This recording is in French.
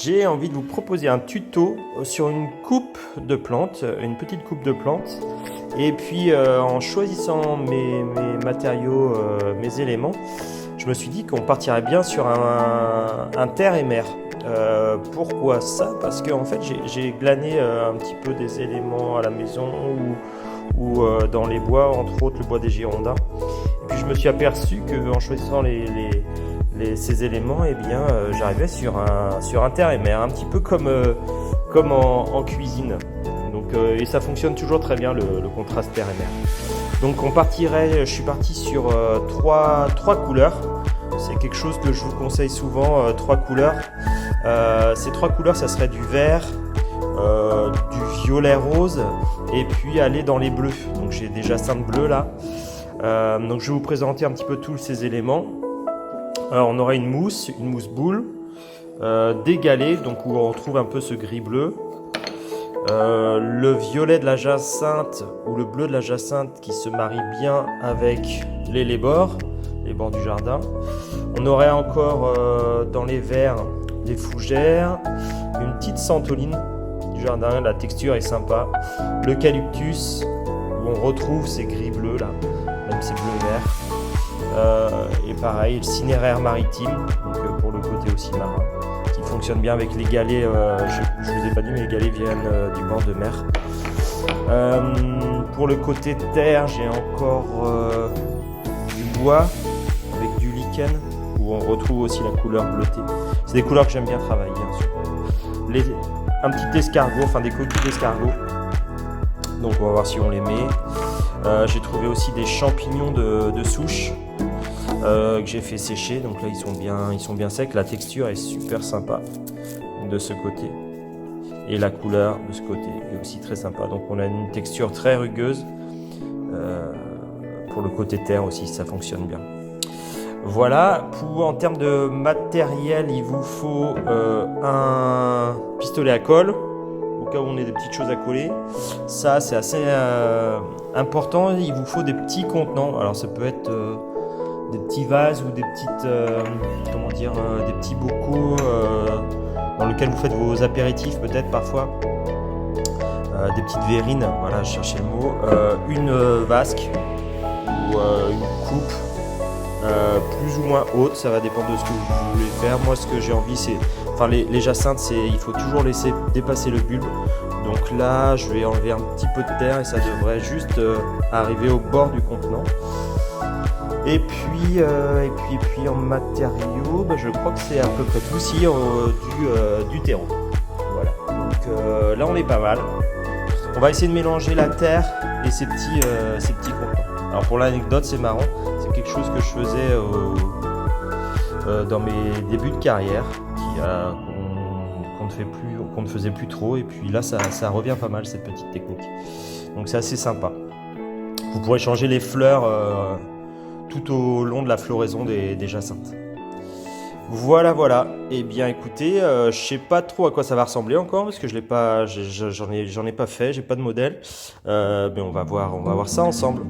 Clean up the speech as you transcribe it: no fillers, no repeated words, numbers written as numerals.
j'ai envie de vous proposer un tuto sur une coupe de plantes, une petite coupe de plantes. Et puis en choisissant mes matériaux, mes éléments, je me suis dit qu'on partirait bien sur un terre et mer. Pourquoi ça? Parce que en fait j'ai glané un petit peu des éléments à la maison ou dans les bois, entre autres le bois des Girondins. Et puis je me suis aperçu qu'en choisissant ces éléments, eh bien, j'arrivais sur un terre et mer, un petit peu comme en cuisine. Donc, et ça fonctionne toujours très bien le contraste terre et mer. Donc je suis parti sur trois couleurs. C'est quelque chose que je vous conseille souvent, 3 couleurs. Ces 3 couleurs, ça serait du vert, du violet rose et puis aller dans les bleus. Donc j'ai des jacinthes bleus là. Donc je vais vous présenter un petit peu tous ces éléments. Alors on aura une mousse boule, des galets, donc où on retrouve un peu ce gris bleu, le violet de la jacinthe ou le bleu de la jacinthe qui se marie bien avec les bords du jardin. On aurait encore dans les verts des fougères, une petite santoline du jardin, la texture est sympa, l'eucalyptus où on retrouve ces gris bleus là, même ces bleus verts. Et pareil, le cinéraire maritime, donc pour le côté aussi marin, qui fonctionne bien avec les galets. Je ne vous ai pas dit, mais les galets viennent du bord de mer. Pour le côté terre, j'ai encore du bois avec du lichen, où on retrouve aussi la couleur bleutée. C'est des couleurs que j'aime bien travailler. Un petit escargot, enfin des coquilles d'escargot. Donc on va voir si on les met. J'ai trouvé aussi des champignons de souche. Que j'ai fait sécher, donc là ils sont bien secs, la texture est super sympa de ce côté et la couleur de ce côté est aussi très sympa, donc on a une texture très rugueuse. Pour le côté terre aussi ça fonctionne bien. Voilà, en termes de matériel, il vous faut un pistolet à colle au cas où on ait des petites choses à coller. Ça c'est assez important. Il vous faut des petits contenants, alors ça peut être des petits vases ou des petites des petits bocaux dans lesquels vous faites vos apéritifs peut-être parfois, des petites verrines, voilà, je cherchais le mot, une vasque ou une coupe plus ou moins haute, ça va dépendre de ce que vous voulez faire. Moi ce que j'ai envie c'est, les jacinthes, il faut toujours laisser dépasser le bulbe, donc là je vais enlever un petit peu de terre et ça devrait juste arriver au bord du contenant. Et puis en matériaux, je crois que c'est à peu près tout, si du terreau. Voilà. Donc là on est pas mal. On va essayer de mélanger la terre et ces petits contenants. Alors pour l'anecdote, c'est marrant, c'est quelque chose que je faisais dans mes débuts de carrière, qu'on ne faisait plus trop. Et puis là ça revient pas mal cette petite technique. Donc c'est assez sympa. Vous pourrez changer les fleurs tout au long de la floraison des jacinthes. Voilà. Et bien écoutez, je sais pas trop à quoi ça va ressembler encore parce que j'en ai pas fait, j'ai pas de modèle. Mais on va voir ça ensemble.